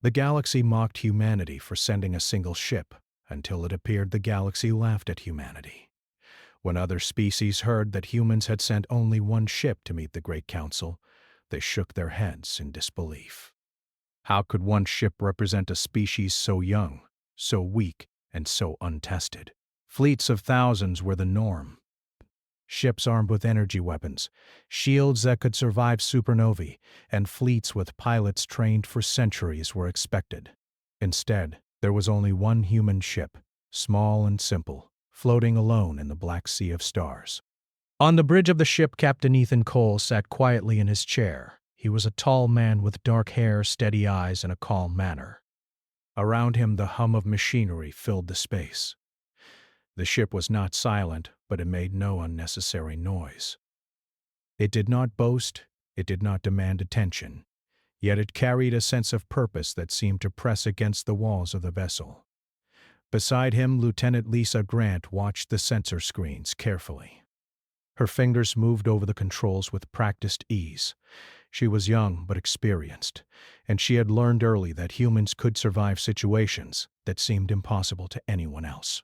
The galaxy mocked humanity for sending a single ship, until it appeared the galaxy laughed at humanity. When other species heard that humans had sent only one ship to meet the Great Council, they shook their heads in disbelief. How could one ship represent a species so young, so weak, and so untested? Fleets of thousands were the norm. Ships armed with energy weapons, shields that could survive supernovae, and fleets with pilots trained for centuries were expected. Instead, there was only one human ship, small and simple, floating alone in the black sea of stars. On the bridge of the ship, Captain Ethan Cole sat quietly in his chair. He was a tall man with dark hair, steady eyes, and a calm manner. Around him, the hum of machinery filled the space. The ship was not silent, but it made no unnecessary noise. It did not boast, it did not demand attention, yet it carried a sense of purpose that seemed to press against the walls of the vessel. Beside him, Lieutenant Lisa Grant watched the sensor screens carefully. Her fingers moved over the controls with practiced ease. She was young but experienced, and she had learned early that humans could survive situations that seemed impossible to anyone else.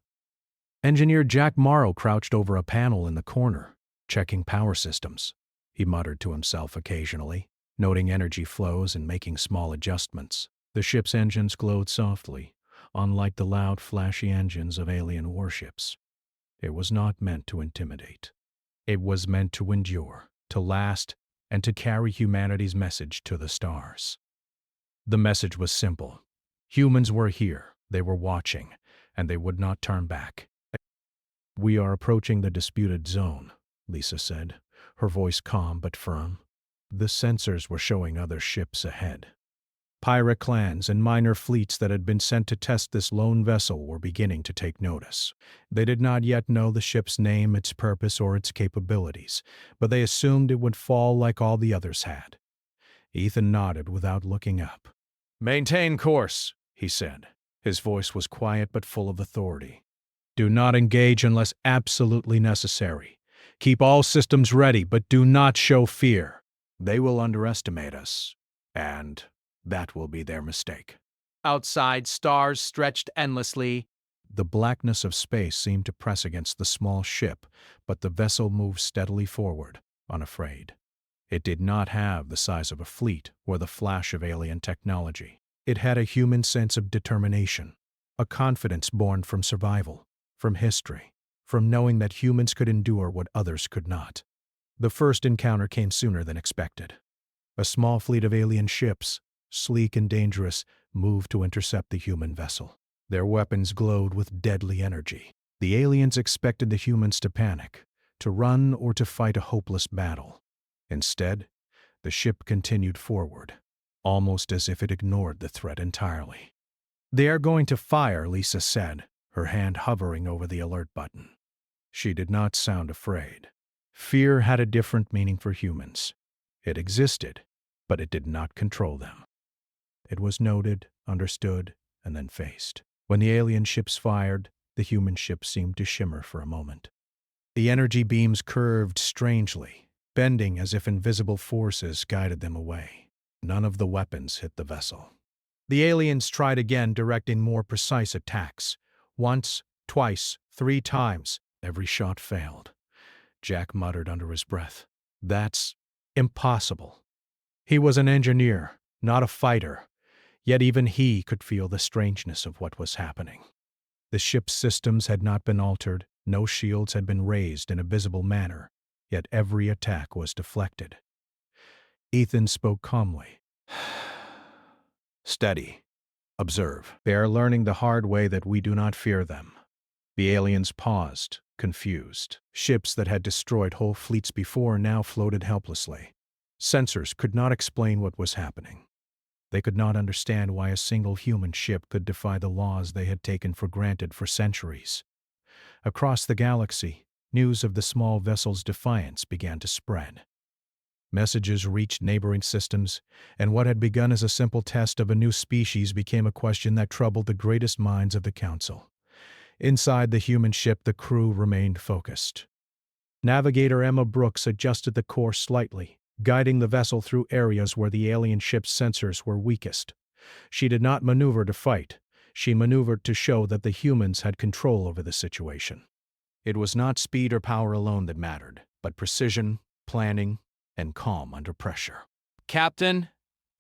Engineer Jack Morrow crouched over a panel in the corner, checking power systems. He muttered to himself occasionally, noting energy flows and making small adjustments. The ship's engines glowed softly, unlike the loud, flashy engines of alien warships. It was not meant to intimidate. It was meant to endure, to last, and to carry humanity's message to the stars. The message was simple. Humans were here, they were watching, and they would not turn back. "We are approaching the disputed zone," Lisa said, her voice calm but firm. The sensors were showing other ships ahead. Pirate clans and minor fleets that had been sent to test this lone vessel were beginning to take notice. They did not yet know the ship's name, its purpose, or its capabilities, but they assumed it would fall like all the others had. Ethan nodded without looking up. "Maintain course," he said. His voice was quiet but full of authority. "Do not engage unless absolutely necessary. Keep all systems ready, but do not show fear. They will underestimate us, and that will be their mistake." Outside, stars stretched endlessly. The blackness of space seemed to press against the small ship, but the vessel moved steadily forward, unafraid. It did not have the size of a fleet or the flash of alien technology. It had a human sense of determination, a confidence born from survival, from history, from knowing that humans could endure what others could not. The first encounter came sooner than expected. A small fleet of alien ships, sleek and dangerous, moved to intercept the human vessel. Their weapons glowed with deadly energy. The aliens expected the humans to panic, to run, or to fight a hopeless battle. Instead, the ship continued forward, almost as if it ignored the threat entirely. "They are going to fire," Lisa said, her hand hovering over the alert button. She did not sound afraid. Fear had a different meaning for humans. It existed, but it did not control them. It was noted, understood, and then faced. When the alien ships fired, the human ships seemed to shimmer for a moment. The energy beams curved strangely, bending as if invisible forces guided them away. None of the weapons hit the vessel. The aliens tried again, directing more precise attacks. Once, twice, 3 times, every shot failed. Jack muttered under his breath, "That's impossible." He was an engineer, not a fighter, yet even he could feel the strangeness of what was happening. The ship's systems had not been altered, no shields had been raised in a visible manner, yet every attack was deflected. Ethan spoke calmly. "Steady. Observe. They are learning the hard way that we do not fear them." The aliens paused, confused. Ships that had destroyed whole fleets before now floated helplessly. Sensors could not explain what was happening. They could not understand why a single human ship could defy the laws they had taken for granted for centuries. Across the galaxy, news of the small vessel's defiance began to spread. Messages reached neighboring systems, and what had begun as a simple test of a new species became a question that troubled the greatest minds of the Council. Inside the human ship, the crew remained focused. Navigator Emma Brooks adjusted the course slightly, guiding the vessel through areas where the alien ship's sensors were weakest. She did not maneuver to fight. She maneuvered to show that the humans had control over the situation. It was not speed or power alone that mattered, but precision, planning, and calm under pressure. Captain,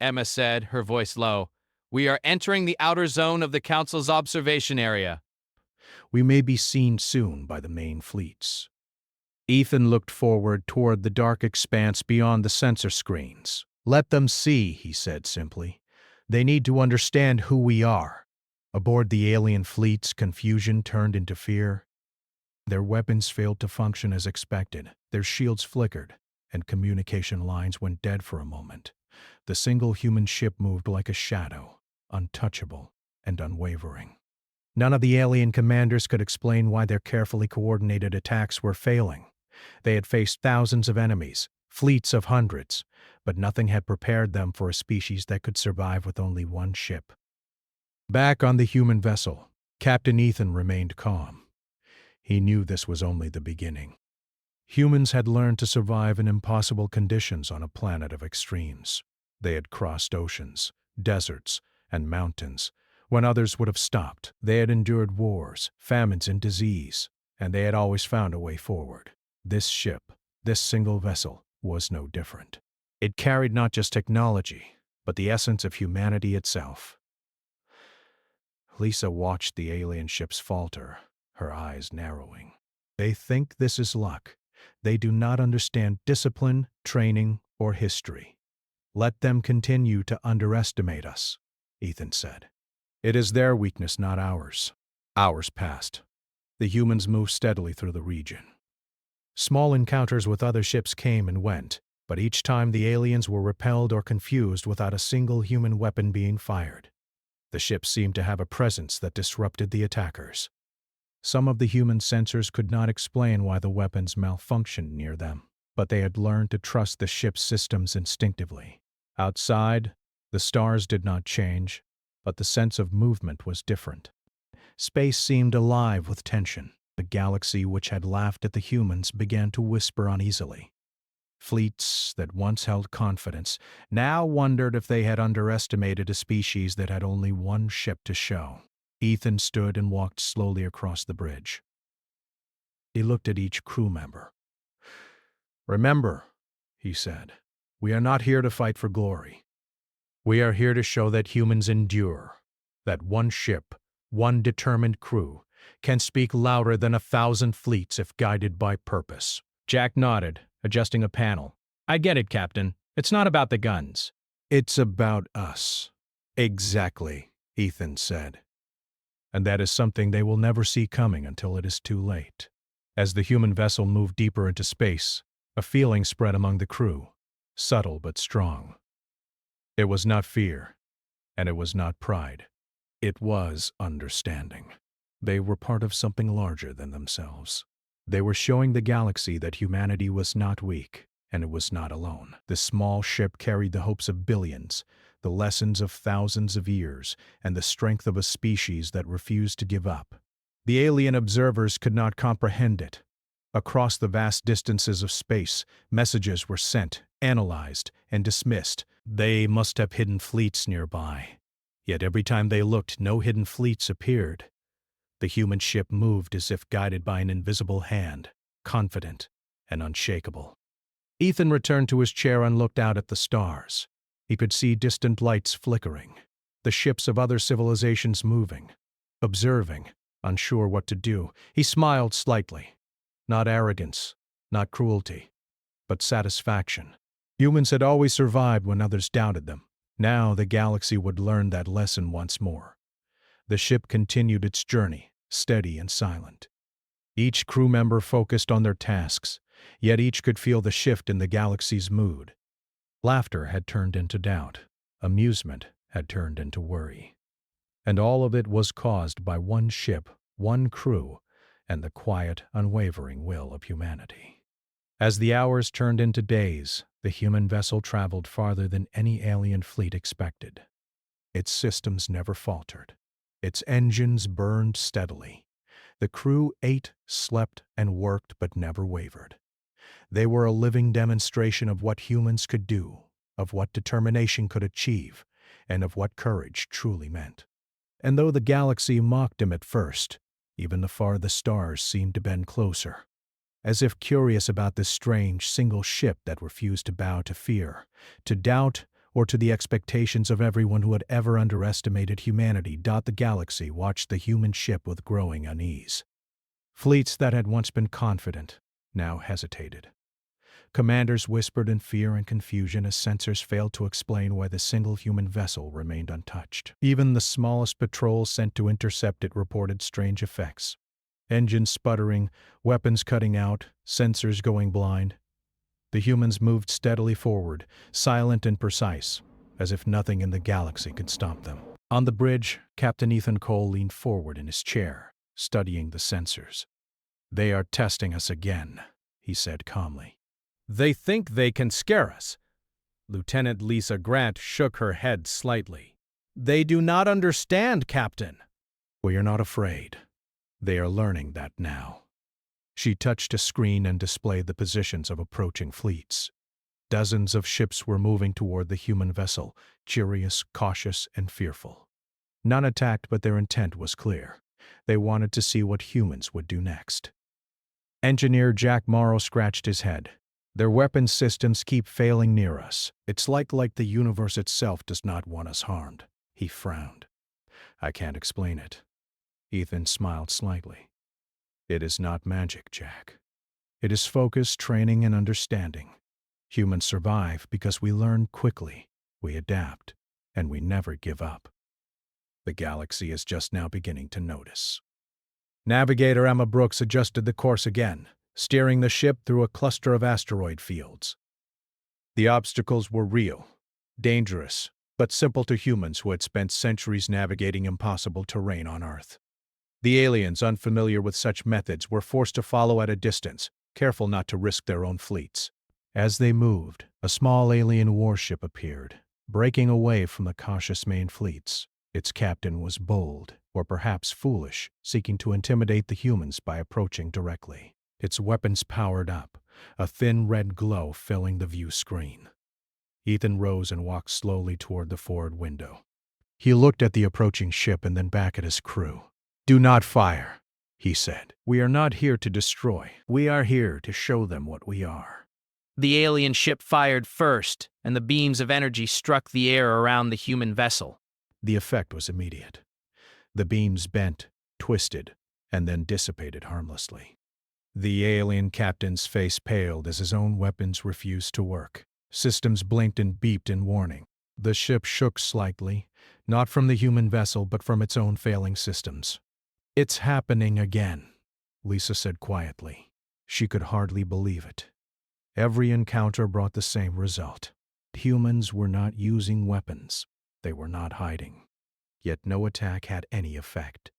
Emma said, her voice low, we are entering the outer zone of the Council's observation area. We may be seen soon by the main fleets. Ethan looked forward toward the dark expanse beyond the sensor screens. Let them see, he said simply. They need to understand who we are. Aboard the alien fleets, confusion turned into fear. Their weapons failed to function as expected. Their shields flickered, and communication lines went dead for a moment. The single human ship moved like a shadow, untouchable and unwavering. None of the alien commanders could explain why their carefully coordinated attacks were failing. They had faced thousands of enemies, fleets of hundreds, but nothing had prepared them for a species that could survive with only one ship. Back on the human vessel, Captain Ethan remained calm. He knew this was only the beginning. Humans had learned to survive in impossible conditions on a planet of extremes. They had crossed oceans, deserts, and mountains when others would have stopped. They had endured wars, famines, and disease, and they had always found a way forward. This ship, this single vessel, was no different. It carried not just technology, but the essence of humanity itself. Lisa watched the alien ships falter, her eyes narrowing. They think this is luck. They do not understand discipline, training, or history. Let them continue to underestimate us, Ethan said. It is their weakness, not ours. Hours passed. The humans moved steadily through the region. Small encounters with other ships came and went, but each time the aliens were repelled or confused without a single human weapon being fired. The ships seemed to have a presence that disrupted the attackers. Some of the human sensors could not explain why the weapons malfunctioned near them, but they had learned to trust the ship's systems instinctively. Outside, the stars did not change, but the sense of movement was different. Space seemed alive with tension. The galaxy which had laughed at the humans began to whisper uneasily. Fleets that once held confidence now wondered if they had underestimated a species that had only one ship to show. Ethan stood and walked slowly across the bridge. He looked at each crew member. "Remember," he said, "we are not here to fight for glory. We are here to show that humans endure, that one ship, one determined crew, can speak louder than 1,000 fleets if guided by purpose." Jack nodded, adjusting a panel. "I get it, Captain. It's not about the guns. It's about us." "Exactly," Ethan said. And that is something they will never see coming until it is too late. As the human vessel moved deeper into space, a feeling spread among the crew, subtle but strong. It was not fear, and it was not pride. It was understanding. They were part of something larger than themselves. They were showing the galaxy that humanity was not weak, and it was not alone. The small ship carried the hopes of billions, the lessons of thousands of years, and the strength of a species that refused to give up. The alien observers could not comprehend it. Across the vast distances of space, messages were sent, analyzed, and dismissed. They must have hidden fleets nearby. Yet every time they looked, no hidden fleets appeared. The human ship moved as if guided by an invisible hand, confident and unshakable. Ethan returned to his chair and looked out at the stars. He could see distant lights flickering, the ships of other civilizations moving, observing, unsure what to do. He smiled slightly. Not arrogance, not cruelty, but satisfaction. Humans had always survived when others doubted them. Now the galaxy would learn that lesson once more. The ship continued its journey, steady and silent. Each crew member focused on their tasks, yet each could feel the shift in the galaxy's mood. Laughter had turned into doubt. Amusement had turned into worry. And all of it was caused by one ship, one crew, and the quiet, unwavering will of humanity. As the hours turned into days, the human vessel traveled farther than any alien fleet expected. Its systems never faltered. Its engines burned steadily. The crew ate, slept, and worked but never wavered. They were a living demonstration of what humans could do, of what determination could achieve, and of what courage truly meant. And though the galaxy mocked him at first, even the farthest stars seemed to bend closer, as if curious about this strange single ship that refused to bow to fear, to doubt, or to the expectations of everyone who had ever underestimated humanity. The galaxy watched the human ship with growing unease. Fleets that had once been confident now hesitated. Commanders whispered in fear and confusion as sensors failed to explain why the single human vessel remained untouched. Even the smallest patrol sent to intercept it reported strange effects. Engines sputtering, weapons cutting out, sensors going blind. The humans moved steadily forward, silent and precise, as if nothing in the galaxy could stop them. On the bridge, Captain Ethan Cole leaned forward in his chair, studying the sensors. "They are testing us again," he said calmly. "They think they can scare us." Lieutenant Lisa Grant shook her head slightly. "They do not understand, Captain." "We are not afraid. They are learning that now." She touched a screen and displayed the positions of approaching fleets. Dozens of ships were moving toward the human vessel, curious, cautious, and fearful. None attacked, but their intent was clear. They wanted to see what humans would do next. Engineer Jack Morrow scratched his head. "Their weapons systems keep failing near us. It's like the universe itself does not want us harmed." He frowned. "I can't explain it." Ethan smiled slightly. "It is not magic, Jack. It is focus, training, and understanding. Humans survive because we learn quickly, we adapt, and we never give up. The galaxy is just now beginning to notice." Navigator Emma Brooks adjusted the course again, steering the ship through a cluster of asteroid fields. The obstacles were real, dangerous, but simple to humans who had spent centuries navigating impossible terrain on Earth. The aliens, unfamiliar with such methods, were forced to follow at a distance, careful not to risk their own fleets. As they moved, a small alien warship appeared, breaking away from the cautious main fleets. Its captain was bold, or perhaps foolish, seeking to intimidate the humans by approaching directly. Its weapons powered up, a thin red glow filling the view screen. Ethan rose and walked slowly toward the forward window. He looked at the approaching ship and then back at his crew. "Do not fire," he said. "We are not here to destroy. We are here to show them what we are." The alien ship fired first, and the beams of energy struck the air around the human vessel. The effect was immediate. The beams bent, twisted, and then dissipated harmlessly. The alien captain's face paled as his own weapons refused to work. Systems blinked and beeped in warning. The ship shook slightly, not from the human vessel but from its own failing systems. "It's happening again," Lisa said quietly. She could hardly believe it. Every encounter brought the same result. Humans were not using weapons. They were not hiding. Yet no attack had any effect.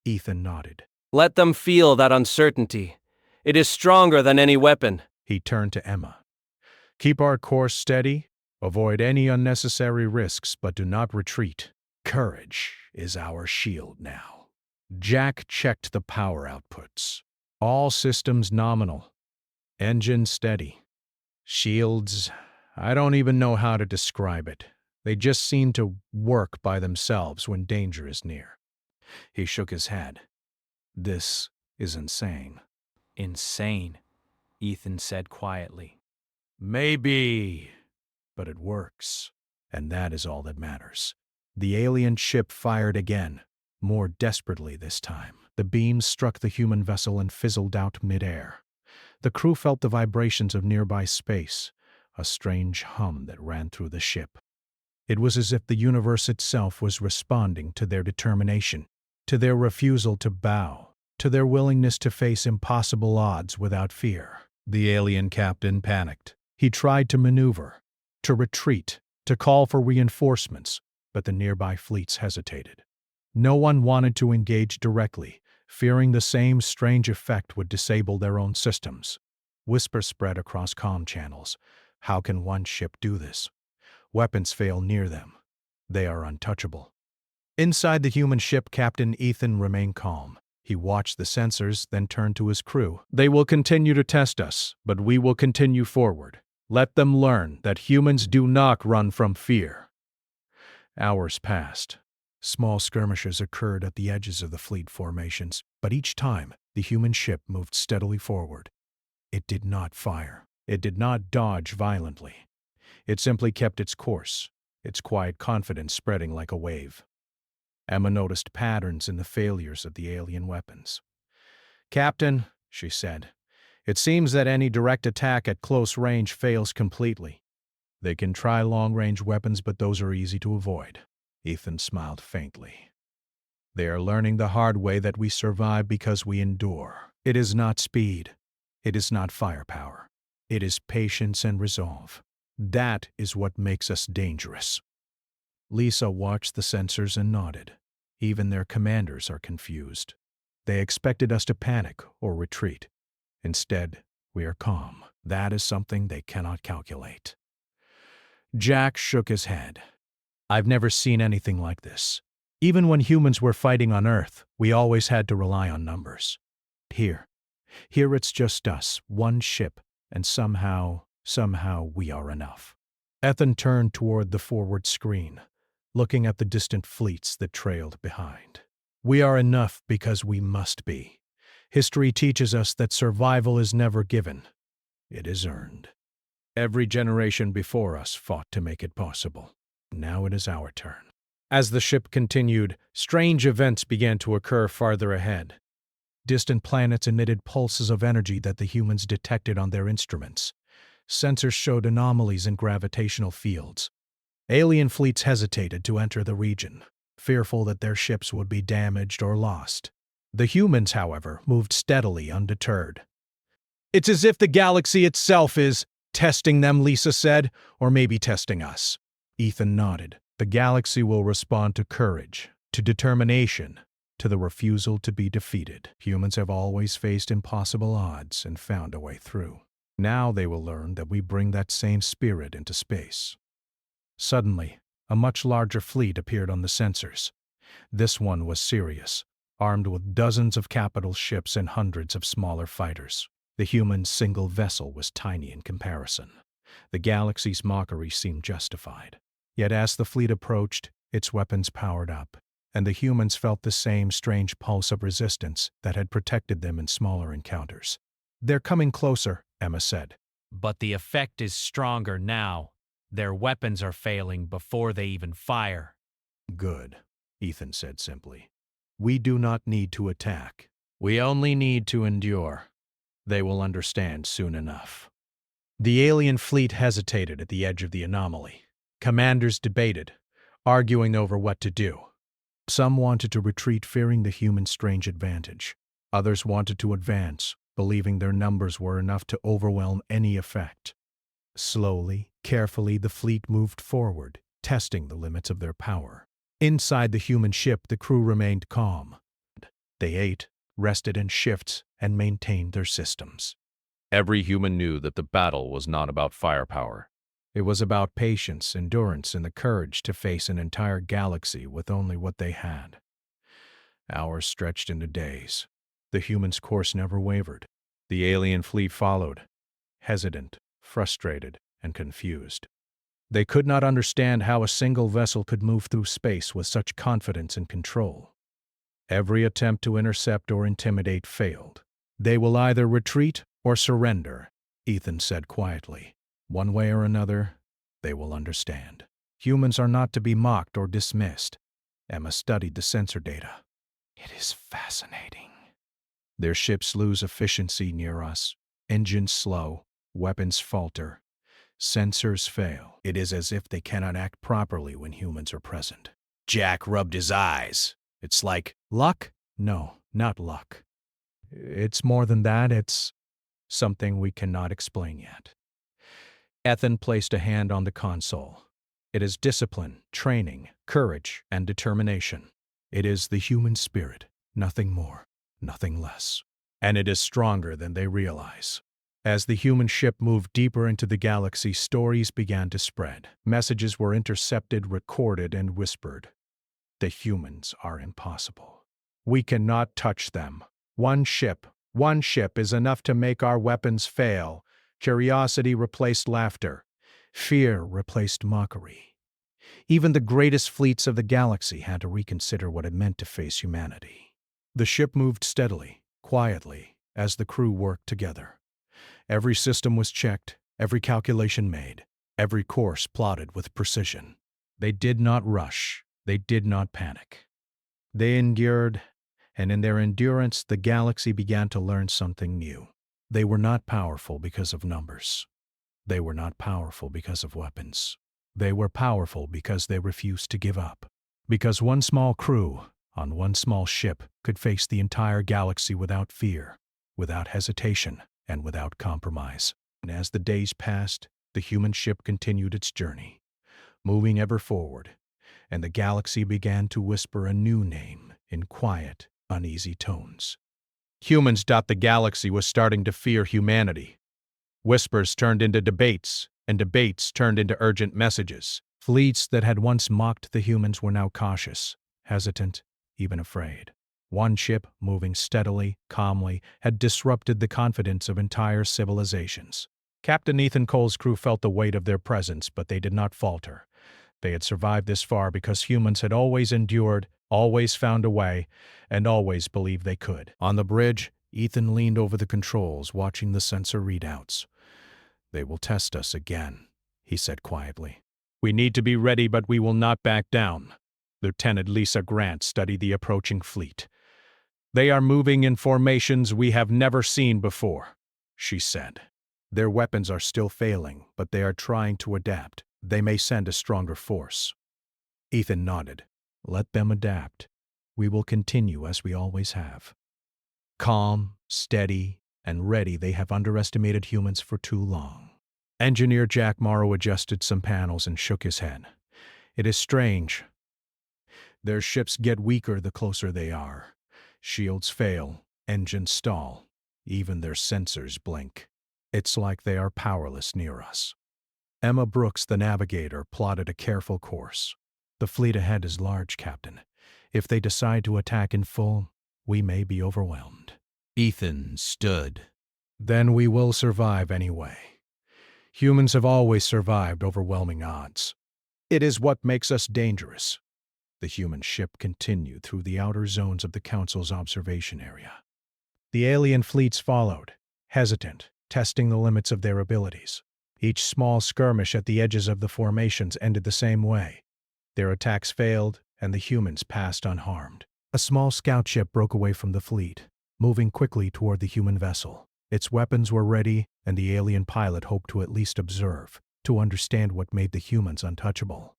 Ethan nodded. "Let them feel that uncertainty. It is stronger than any weapon." He turned to Emma. "Keep our course steady. Avoid any unnecessary risks, but do not retreat. Courage is our shield now." Jack checked the power outputs. All systems nominal. Engine steady. Shields, I don't even know how to describe it. They just seem to work by themselves when danger is near. He shook his head. "This is insane." "Insane," Ethan said quietly. "Maybe, but it works. And that is all that matters." The alien ship fired again, more desperately this time. The beams struck the human vessel and fizzled out mid-air. The crew felt the vibrations of nearby space, a strange hum that ran through the ship. It was as if the universe itself was responding to their determination, to their refusal to bow, to their willingness to face impossible odds without fear. The alien captain panicked. He tried to maneuver, to retreat, to call for reinforcements, but the nearby fleets hesitated. No one wanted to engage directly, fearing the same strange effect would disable their own systems. Whispers spread across comm channels. How can one ship do this? Weapons fail near them. They are untouchable. Inside the human ship, Captain Ethan remained calm. He watched the sensors, then turned to his crew. "They will continue to test us, but we will continue forward. Let them learn that humans do not run from fear." Hours passed. Small skirmishes occurred at the edges of the fleet formations, but each time the human ship moved steadily forward. It did not fire. It did not dodge violently. It simply kept its course, its quiet confidence spreading like a wave. Emma noticed patterns in the failures of the alien weapons. "Captain," she said, "it seems that any direct attack at close range fails completely. They can try long-range weapons, but those are easy to avoid." Ethan smiled faintly. "They are learning the hard way that we survive because we endure. It is not speed. It is not firepower. It is patience and resolve. That is what makes us dangerous." Lisa watched the sensors and nodded. Even their commanders are confused. They expected us to panic or retreat. Instead, we are calm. That is something they cannot calculate. Jack shook his head. "I've never seen anything like this. Even when humans were fighting on Earth, we always had to rely on numbers. Here it's just us, one ship, and somehow we are enough." Ethan turned toward the forward screen, looking at the distant fleets that trailed behind. "We are enough because we must be. History teaches us that survival is never given. It is earned. Every generation before us fought to make it possible. Now it is our turn." As the ship continued, strange events began to occur farther ahead. Distant planets emitted pulses of energy that the humans detected on their instruments. Sensors showed anomalies in gravitational fields. Alien fleets hesitated to enter the region, fearful that their ships would be damaged or lost. The humans, however, moved steadily, undeterred. "It's as if the galaxy itself is testing them," Lisa said, "or maybe testing us." Ethan nodded. "The galaxy will respond to courage, to determination, to the refusal to be defeated. Humans have always faced impossible odds and found a way through. Now they will learn that we bring that same spirit into space." Suddenly, a much larger fleet appeared on the sensors. This one was Sirius, armed with dozens of capital ships and hundreds of smaller fighters. The human single vessel was tiny in comparison. The galaxy's mockery seemed justified. Yet as the fleet approached, its weapons powered up, and the humans felt the same strange pulse of resistance that had protected them in smaller encounters. "They're coming closer," Emma said. But the effect is stronger now. Their weapons are failing before they even fire. "Good," Ethan said simply. "We do not need to attack. We only need to endure. They will understand soon enough." The alien fleet hesitated at the edge of the anomaly. Commanders debated, arguing over what to do. Some wanted to retreat, fearing the human strange advantage. Others wanted to advance, believing their numbers were enough to overwhelm any effect. Slowly, carefully, the fleet moved forward, testing the limits of their power. Inside the human ship, the crew remained calm. They ate, rested in shifts, and maintained their systems. Every human knew that the battle was not about firepower. It was about patience, endurance, and the courage to face an entire galaxy with only what they had. Hours stretched into days. The humans' course never wavered. The alien fleet followed, hesitant, frustrated, and confused. They could not understand how a single vessel could move through space with such confidence and control. Every attempt to intercept or intimidate failed. "They will either retreat or surrender," Ethan said quietly. "One way or another, they will understand. Humans are not to be mocked or dismissed." Emma studied the sensor data. "It is fascinating. Their ships lose efficiency near us. Engines slow, weapons falter, sensors fail. It is as if they cannot act properly when humans are present." Jack rubbed his eyes. "It's like luck?" "No, not luck. It's more than that. It's something we cannot explain yet." Ethan placed a hand on the console. "It is discipline, training, courage, and determination. It is the human spirit, nothing more, nothing less. And it is stronger than they realize." As the human ship moved deeper into the galaxy, stories began to spread. Messages were intercepted, recorded, and whispered. "The humans are impossible. We cannot touch them. One ship is enough to make our weapons fail." Curiosity replaced laughter. Fear replaced mockery. Even the greatest fleets of the galaxy had to reconsider what it meant to face humanity. The ship moved steadily, quietly, as the crew worked together. Every system was checked, every calculation made, every course plotted with precision. They did not rush, they did not panic. They endured, and in their endurance the galaxy began to learn something new. They were not powerful because of numbers. They were not powerful because of weapons. They were powerful because they refused to give up. Because one small crew, on one small ship, could face the entire galaxy without fear, without hesitation, and without compromise. And as the days passed, the human ship continued its journey, moving ever forward, and the galaxy began to whisper a new name in quiet, uneasy tones. Humans. The galaxy was starting to fear humanity. Whispers turned into debates, and debates turned into urgent messages. Fleets that had once mocked the humans were now cautious, hesitant, even afraid. One ship, moving steadily, calmly, had disrupted the confidence of entire civilizations. Captain Ethan Cole's crew felt the weight of their presence, but they did not falter. They had survived this far because humans had always endured, always found a way, and always believed they could. On the bridge, Ethan leaned over the controls, watching the sensor readouts. "They will test us again," he said quietly. "We need to be ready, but we will not back down." Lieutenant Lisa Grant studied the approaching fleet. "They are moving in formations we have never seen before," she said. "Their weapons are still failing, but they are trying to adapt. They may send a stronger force." Ethan nodded. "Let them adapt. We will continue as we always have." Calm, steady, and ready, they have underestimated humans for too long. Engineer Jack Morrow adjusted some panels and shook his head. "It is strange. Their ships get weaker the closer they are. Shields fail, engines stall, even their sensors blink. It's like they are powerless near us." Emma Brooks, the navigator, plotted a careful course. "The fleet ahead is large, Captain. If they decide to attack in full, we may be overwhelmed." Ethan stood. "Then we will survive anyway. Humans have always survived overwhelming odds. It is what makes us dangerous." The human ship continued through the outer zones of the Council's observation area. The alien fleets followed, hesitant, testing the limits of their abilities. Each small skirmish at the edges of the formations ended the same way. Their attacks failed, and the humans passed unharmed. A small scout ship broke away from the fleet, moving quickly toward the human vessel. Its weapons were ready, and the alien pilot hoped to at least observe, to understand what made the humans untouchable.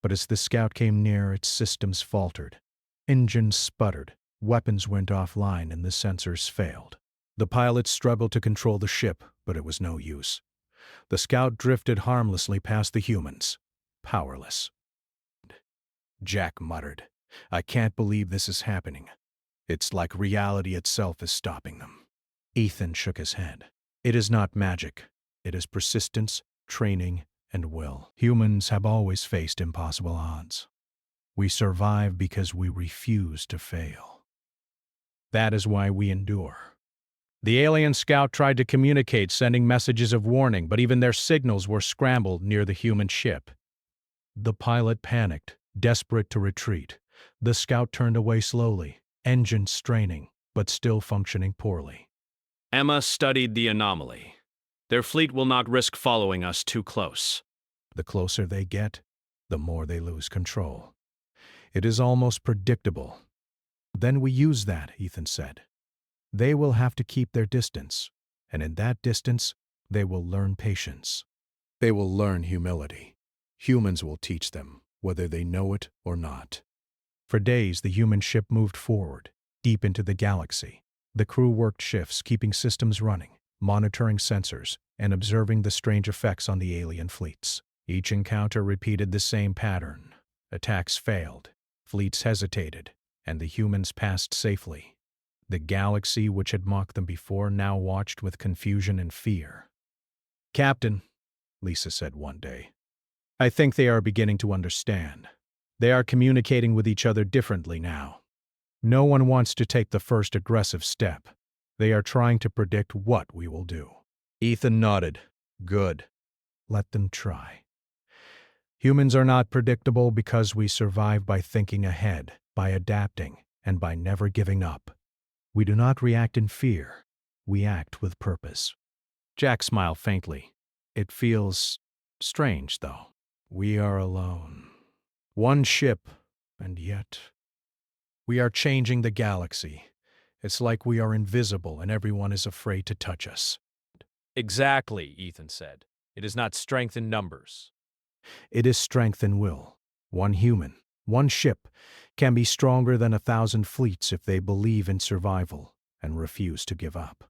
But as the scout came near, its systems faltered. Engines sputtered, weapons went offline, and the sensors failed. The pilot struggled to control the ship, but it was no use. The scout drifted harmlessly past the humans, powerless. Jack muttered, "I can't believe this is happening. It's like reality itself is stopping them." Ethan shook his head. "It is not magic. It is persistence, training, and will. Humans have always faced impossible odds. We survive because we refuse to fail. That is why we endure." The alien scout tried to communicate, sending messages of warning, but even their signals were scrambled near the human ship. The pilot panicked, desperate to retreat. The scout turned away slowly, engines straining, but still functioning poorly. Emma studied the anomaly. Their fleet will not risk following us too close. The closer they get, the more they lose control. It is almost predictable. "Then we use that," Ethan said. "They will have to keep their distance, and in that distance, they will learn patience. They will learn humility. Humans will teach them, whether they know it or not." For days, the human ship moved forward, deep into the galaxy. The crew worked shifts, keeping systems running, monitoring sensors, and observing the strange effects on the alien fleets. Each encounter repeated the same pattern. Attacks failed, fleets hesitated, and the humans passed safely. The galaxy, which had mocked them before, now watched with confusion and fear. "Captain," Lisa said one day, "I think they are beginning to understand. They are communicating with each other differently now. No one wants to take the first aggressive step. They are trying to predict what we will do." Ethan nodded. "Good. Let them try. Humans are not predictable because we survive by thinking ahead, by adapting, and by never giving up. We do not react in fear. We act with purpose. Jack smiled faintly. It feels strange, though. We are alone. One ship, and yet we are changing the galaxy. It's like we are invisible and everyone is afraid to touch us. Exactly, Ethan said. It is not strength in numbers. It is strength and will. One human, one ship, can be stronger than 1,000 fleets if they believe in survival and refuse to give up.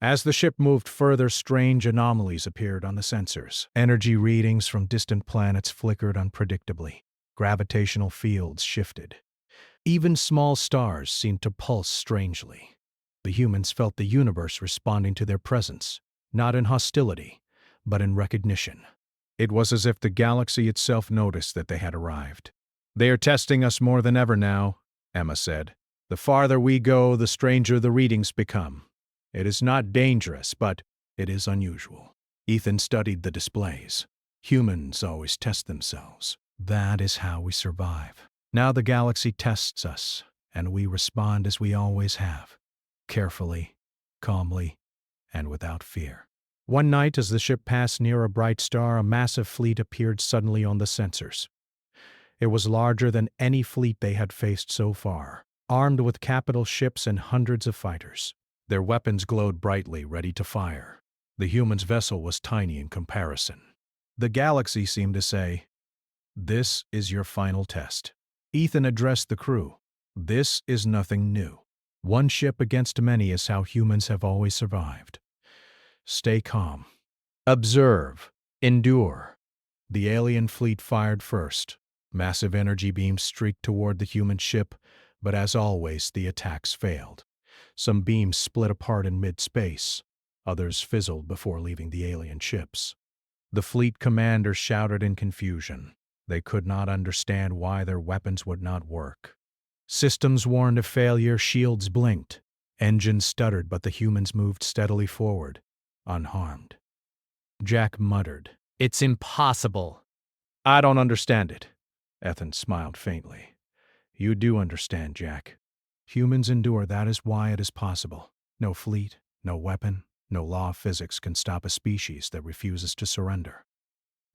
As the ship moved further, strange anomalies appeared on the sensors. Energy readings from distant planets flickered unpredictably. Gravitational fields shifted. Even small stars seemed to pulse strangely. The humans felt the universe responding to their presence, not in hostility, but in recognition. It was as if the galaxy itself noticed that they had arrived. "They are testing us more than ever now," Emma said. "The farther we go, the stranger the readings become. It is not dangerous, but it is unusual." Ethan studied the displays. Humans always test themselves. That is how we survive. Now the galaxy tests us, and we respond as we always have, carefully, calmly, and without fear. One night, as the ship passed near a bright star, a massive fleet appeared suddenly on the sensors. It was larger than any fleet they had faced so far, armed with capital ships and hundreds of fighters. Their weapons glowed brightly, ready to fire. The humans' vessel was tiny in comparison. The galaxy seemed to say, "This is your final test." Ethan addressed the crew. "This is nothing new. One ship against many is how humans have always survived. Stay calm. Observe. Endure." The alien fleet fired first. Massive energy beams streaked toward the human ship, but as always, the attacks failed. Some beams split apart in mid-space. Others fizzled before leaving the alien ships. The fleet commander shouted in confusion. They could not understand why their weapons would not work. Systems warned of failure, shields blinked. Engines stuttered, but the humans moved steadily forward, unharmed. Jack muttered, "It's impossible." "I don't understand it." Ethan smiled faintly. "You do understand, Jack. Humans endure, that is why it is possible. No fleet, no weapon, no law of physics can stop a species that refuses to surrender."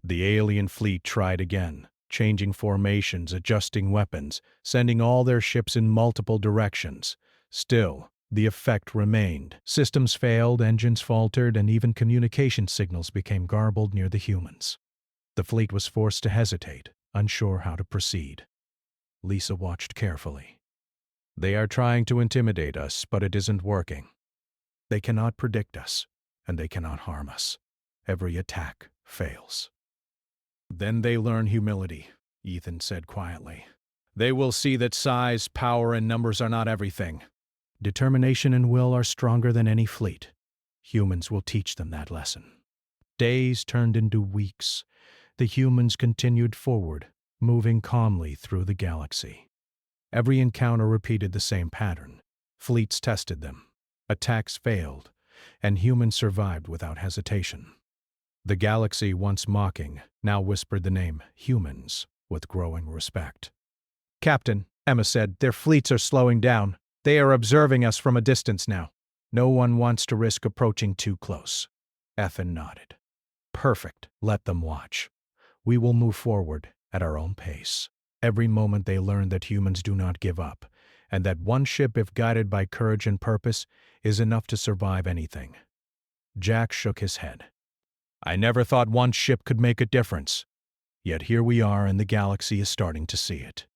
The alien fleet tried again, changing formations, adjusting weapons, sending all their ships in multiple directions. Still, the effect remained. Systems failed, engines faltered, and even communication signals became garbled near the humans. The fleet was forced to hesitate, unsure how to proceed. Lisa watched carefully. "They are trying to intimidate us, but it isn't working. They cannot predict us, and they cannot harm us. Every attack fails." "Then they learn humility," Ethan said quietly. "They will see that size, power, and numbers are not everything. Determination and will are stronger than any fleet. Humans will teach them that lesson." Days turned into weeks. The humans continued forward, moving calmly through the galaxy. Every encounter repeated the same pattern. Fleets tested them. Attacks failed, and humans survived without hesitation. The galaxy, once mocking, now whispered the name humans with growing respect. "Captain," Emma said, "their fleets are slowing down. They are observing us from a distance now. No one wants to risk approaching too close." Ethan nodded. "Perfect. Let them watch. We will move forward at our own pace." Every moment they learned that humans do not give up, and that one ship, if guided by courage and purpose, is enough to survive anything. Jack shook his head. "I never thought one ship could make a difference. Yet here we are, and the galaxy is starting to see it."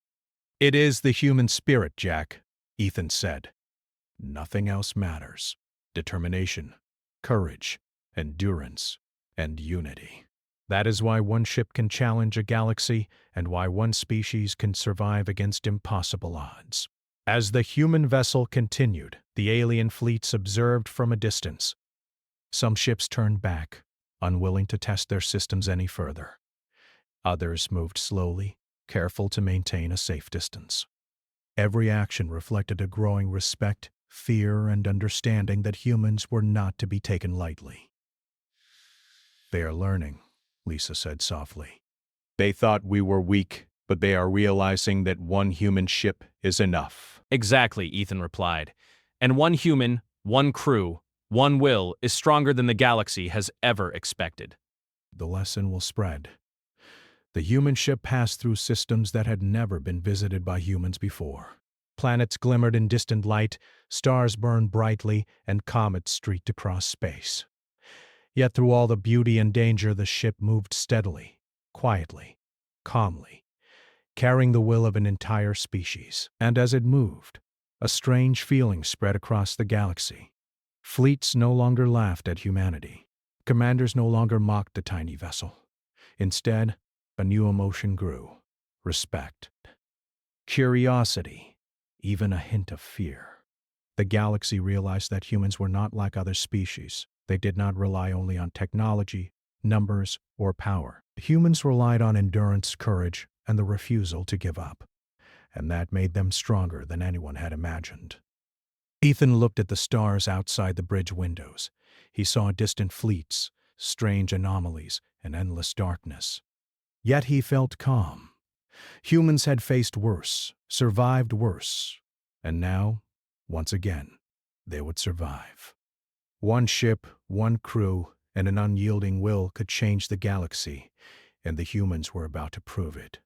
"It is the human spirit, Jack," Ethan said. "Nothing else matters. Determination, courage, endurance, and unity. That is why one ship can challenge a galaxy, and why one species can survive against impossible odds." As the human vessel continued, the alien fleets observed from a distance. Some ships turned back, unwilling to test their systems any further. Others moved slowly, careful to maintain a safe distance. Every action reflected a growing respect, fear, and understanding that humans were not to be taken lightly. "They are learning," Lisa said softly. They thought we were weak, but they are realizing that one human ship is enough. Exactly, Ethan replied. And one human, one crew, one will is stronger than the galaxy has ever expected. The lesson will spread. The human ship passed through systems that had never been visited by humans before. Planets glimmered in distant light, stars burned brightly, and comets streaked across space. Yet through all the beauty and danger, the ship moved steadily, quietly, calmly, carrying the will of an entire species. And as it moved, a strange feeling spread across the galaxy. Fleets no longer laughed at humanity. Commanders no longer mocked the tiny vessel. Instead, a new emotion grew: respect, curiosity, even a hint of fear. The galaxy realized that humans were not like other species. They did not rely only on technology, numbers, or power. Humans relied on endurance, courage, and the refusal to give up. And that made them stronger than anyone had imagined. Ethan looked at the stars outside the bridge windows. He saw distant fleets, strange anomalies, and endless darkness. Yet he felt calm. Humans had faced worse, survived worse, and now, once again, they would survive. One ship, one crew, and an unyielding will could change the galaxy, and the humans were about to prove it.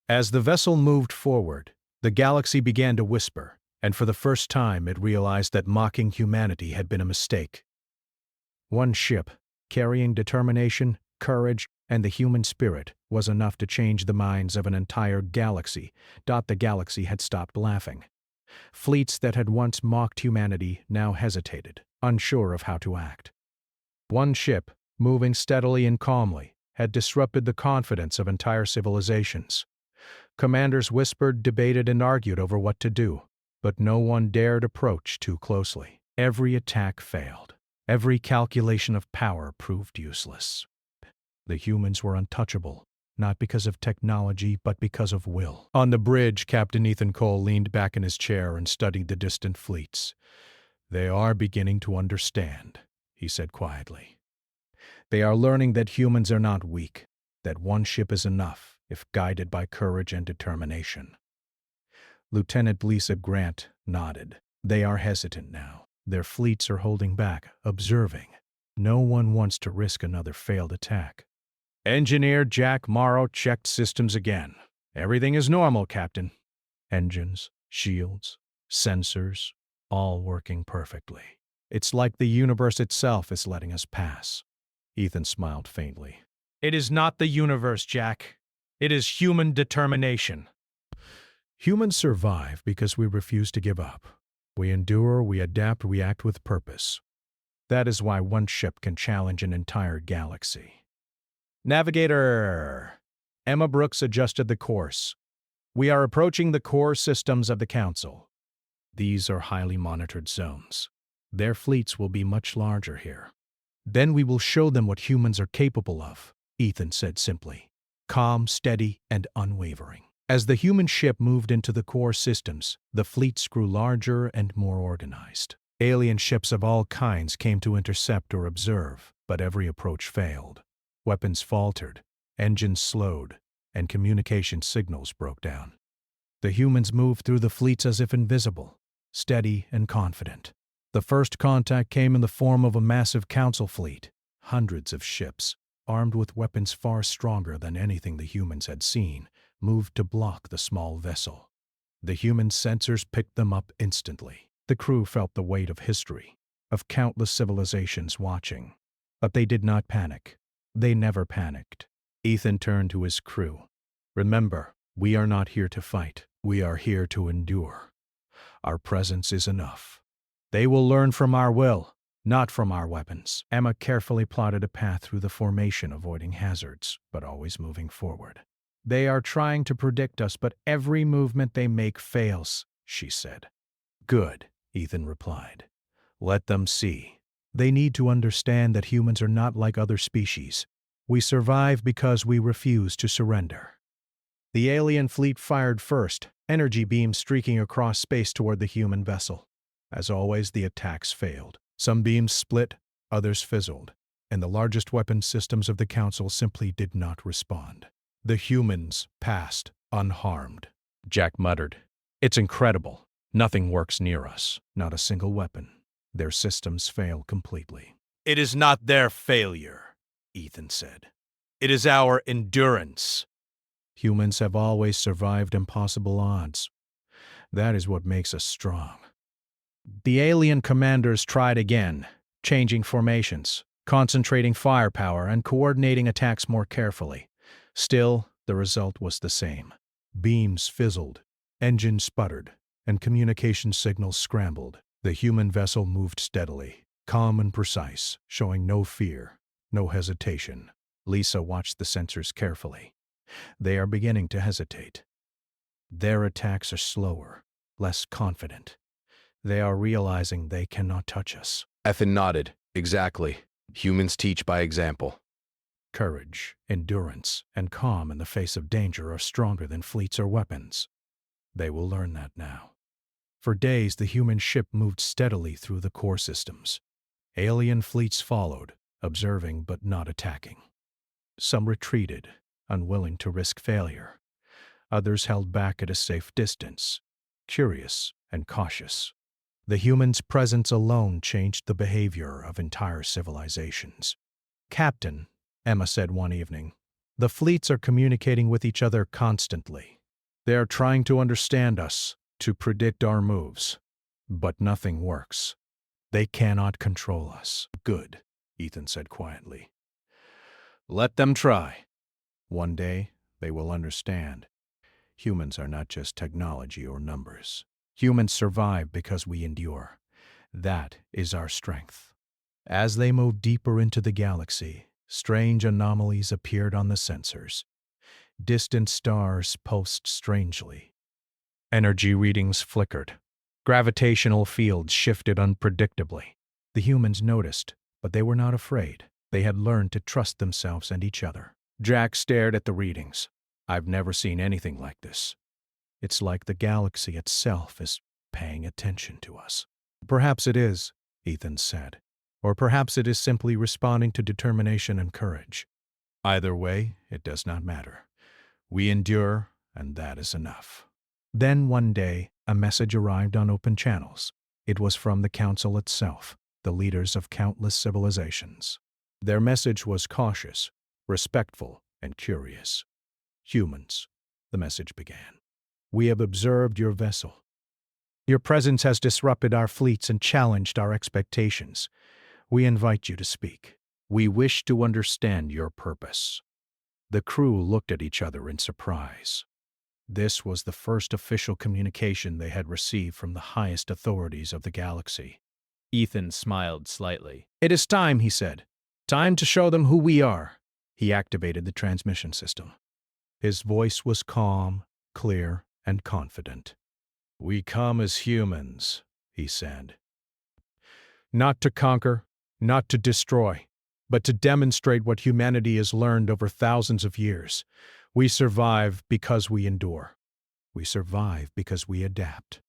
As the vessel moved forward, the galaxy began to whisper, and for the first time it realized that mocking humanity had been a mistake. One ship, carrying determination, courage, and the human spirit, was enough to change the minds of an entire galaxy. The galaxy had stopped laughing. Fleets that had once mocked humanity now hesitated, unsure of how to act. One ship, moving steadily and calmly, had disrupted the confidence of entire civilizations. Commanders whispered, debated, and argued over what to do, but no one dared approach too closely. Every attack failed. Every calculation of power proved useless. The humans were untouchable, not because of technology, but because of will. On the bridge, Captain Ethan Cole leaned back in his chair and studied the distant fleets. "They are beginning to understand," he said quietly. "They are learning that humans are not weak, that one ship is enough if guided by courage and determination." Lieutenant Lisa Grant nodded. "They are hesitant now. Their fleets are holding back, observing. No one wants to risk another failed attack." Engineer Jack Morrow checked systems again. "Everything is normal, Captain." Engines, shields, sensors, all working perfectly. "It's like the universe itself is letting us pass." Ethan smiled faintly. "It is not the universe, Jack. It is human determination." Humans survive because we refuse to give up. We endure, we adapt, we act with purpose. That is why one ship can challenge an entire galaxy. "Navigator!" Emma Brooks adjusted the course. "We are approaching the core systems of the Council. These are highly monitored zones. Their fleets will be much larger here. Then we will show them what humans are capable of," Ethan said simply, calm, steady, and unwavering. As the human ship moved into the core systems, the fleets grew larger and more organized. Alien ships of all kinds came to intercept or observe, but every approach failed. Weapons faltered, engines slowed, and communication signals broke down. The humans moved through the fleets as if invisible, steady and confident. The first contact came in the form of a massive council fleet, hundreds of ships, armed with weapons far stronger than anything the humans had seen, moved to block the small vessel. The human sensors picked them up instantly. The crew felt the weight of history, of countless civilizations watching. But they did not panic. They never panicked. Ethan turned to his crew. "Remember, we are not here to fight. We are here to endure. Our presence is enough. They will learn from our will, not from our weapons." Emma carefully plotted a path through the formation, avoiding hazards, but always moving forward. "They are trying to predict us, but every movement they make fails," she said. "Good," Ethan replied. "Let them see. They need to understand that humans are not like other species. We survive because we refuse to surrender." The alien fleet fired first, energy beams streaking across space toward the human vessel. As always, the attacks failed. Some beams split, others fizzled, and the largest weapon systems of the Council simply did not respond. The humans passed unharmed. Jack muttered. It's incredible. Nothing works near us. Not a single weapon. Their systems fail completely. It is not their failure, Ethan said. It is our endurance. Humans have always survived impossible odds. That is what makes us strong. The alien commanders tried again, changing formations, concentrating firepower, and coordinating attacks more carefully. Still, the result was the same. Beams fizzled, engines sputtered, and communication signals scrambled. The human vessel moved steadily, calm and precise, showing no fear, no hesitation. Lisa watched the sensors carefully. They are beginning to hesitate. Their attacks are slower, less confident. They are realizing they cannot touch us. Ethan nodded. Exactly. Humans teach by example. Courage, endurance, and calm in the face of danger are stronger than fleets or weapons. They will learn that now. For days, the human ship moved steadily through the core systems. Alien fleets followed, observing but not attacking. Some retreated, unwilling to risk failure. Others held back at a safe distance, curious and cautious. The human's presence alone changed the behavior of entire civilizations. "Captain," Emma said one evening, "the fleets are communicating with each other constantly. They are trying to understand us, to predict our moves. But nothing works. They cannot control us." "Good," Ethan said quietly. "Let them try. One day, they will understand. Humans are not just technology or numbers. Humans survive because we endure. That is our strength." As they moved deeper into the galaxy, strange anomalies appeared on the sensors. Distant stars pulsed strangely. Energy readings flickered. Gravitational fields shifted unpredictably. The humans noticed, but they were not afraid. They had learned to trust themselves and each other. Jack stared at the readings. "I've never seen anything like this. It's like the galaxy itself is paying attention to us." "Perhaps it is," Ethan said. "Or perhaps it is simply responding to determination and courage. Either way, it does not matter. We endure, and that is enough." Then one day, a message arrived on open channels. It was from the Council itself, the leaders of countless civilizations. Their message was cautious, respectful, and curious. "Humans," the message began, "we have observed your vessel. Your presence has disrupted our fleets and challenged our expectations. We invite you to speak. We wish to understand your purpose." The crew looked at each other in surprise. This was the first official communication they had received from the highest authorities of the galaxy. Ethan smiled slightly. "It is time," he said. "Time to show them who we are." He activated the transmission system. His voice was calm, clear, and confident. "We come as humans," he said. "Not to conquer, not to destroy, but to demonstrate what humanity has learned over thousands of years. We survive because we endure. We survive because we adapt.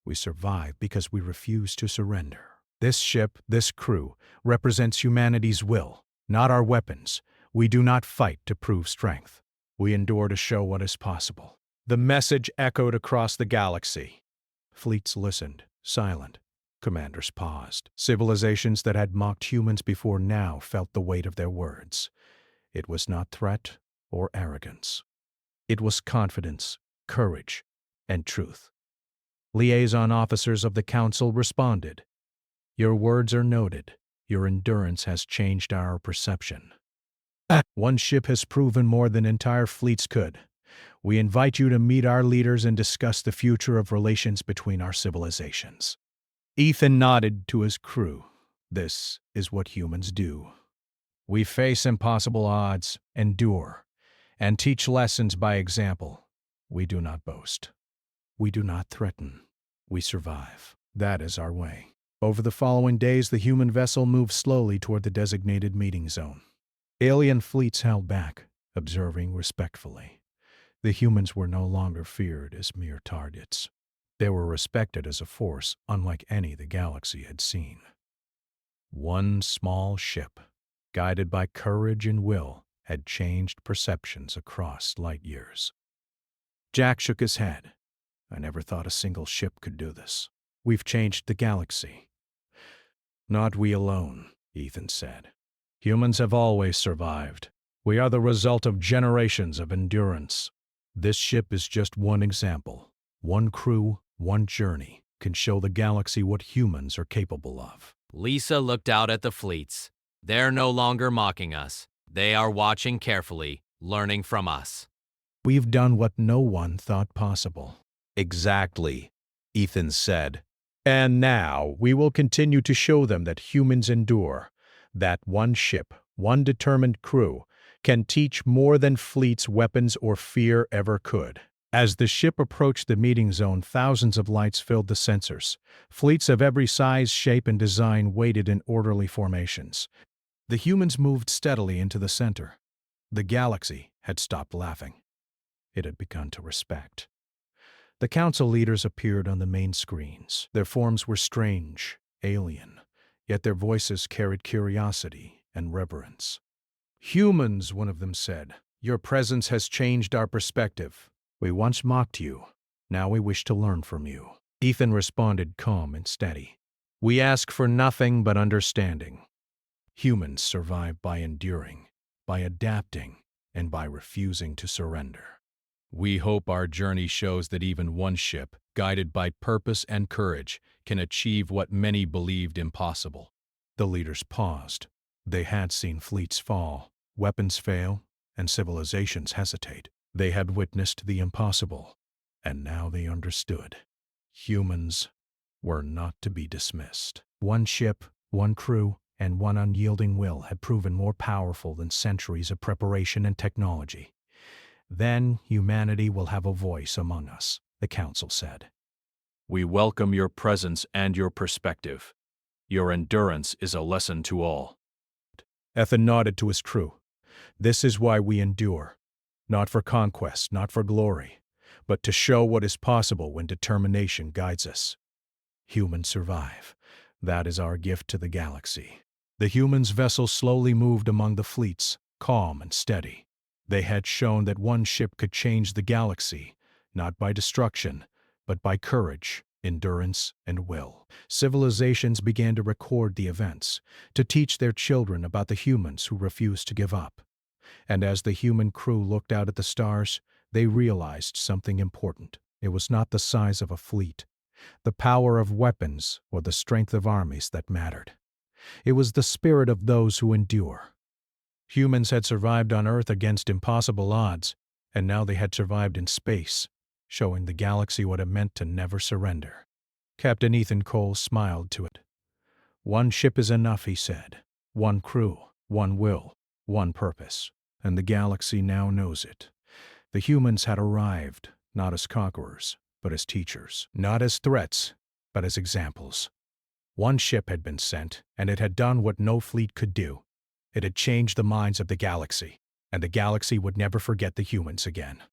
We survive because we refuse to surrender. This ship, this crew, represents humanity's will, not our weapons. We do not fight to prove strength. We endure to show what is possible." The message echoed across the galaxy. Fleets listened, silent. Commanders paused. Civilizations that had mocked humans before now felt the weight of their words. It was not threat or arrogance. It was confidence, courage, and truth. Liaison officers of the Council responded. "Your words are noted. Your endurance has changed our perception. One ship has proven more than entire fleets could. We invite you to meet our leaders and discuss the future of relations between our civilizations." Ethan nodded to his crew. "This is what humans do. We face impossible odds, endure, and teach lessons by example. We do not boast. We do not threaten. We survive. That is our way." Over the following days, the human vessel moved slowly toward the designated meeting zone. Alien fleets held back, observing respectfully. The humans were no longer feared as mere targets. They were respected as a force unlike any the galaxy had seen. One small ship, guided by courage and will, had changed perceptions across light years. Jack shook his head. I never thought a single ship could do this. We've changed the galaxy. Not we alone, Ethan said. Humans have always survived. We are the result of generations of endurance. This ship is just one example. One crew, one journey can show the galaxy what humans are capable of. Lisa looked out at the fleets. They're no longer mocking us. They are watching carefully, learning from us. We've done what no one thought possible. Exactly, Ethan said. And now we will continue to show them that humans endure, that one ship, one determined crew, can teach more than fleets, weapons, or fear ever could. As the ship approached the meeting zone, thousands of lights filled the sensors. Fleets of every size, shape, and design waited in orderly formations. The humans moved steadily into the center. The galaxy had stopped laughing. It had begun to respect. The council leaders appeared on the main screens. Their forms were strange, alien, yet their voices carried curiosity and reverence. Humans, one of them said, your presence has changed our perspective. We once mocked you. Now we wish to learn from you. Ethan responded calm and steady. We ask for nothing but understanding. Humans survive by enduring, by adapting, and by refusing to surrender. We hope our journey shows that even one ship, guided by purpose and courage, can achieve what many believed impossible. The leaders paused. They had seen fleets fall, weapons fail, and civilizations hesitate. They had witnessed the impossible, and now they understood. Humans were not to be dismissed. One ship, one crew, and one unyielding will had proven more powerful than centuries of preparation and technology. Then humanity will have a voice among us, the council said. We welcome your presence and your perspective. Your endurance is a lesson to all. Ethan nodded to his crew. This is why we endure. Not for conquest, not for glory, but to show what is possible when determination guides us. Humans survive. That is our gift to the galaxy. The humans' vessel slowly moved among the fleets, calm and steady. They had shown that one ship could change the galaxy, not by destruction, but by courage, endurance, and will. Civilizations began to record the events, to teach their children about the humans who refused to give up. And as the human crew looked out at the stars, they realized something important. It was not the size of a fleet, the power of weapons, or the strength of armies that mattered. It was the spirit of those who endure. Humans had survived on Earth against impossible odds, and now they had survived in space, showing the galaxy what it meant to never surrender. Captain Ethan Cole smiled to it. One ship is enough, he said. One crew, one will, one purpose. And the galaxy now knows it. The humans had arrived, not as conquerors, but as teachers. Not as threats, but as examples. One ship had been sent, and it had done what no fleet could do. It had changed the minds of the galaxy, and the galaxy would never forget the humans again.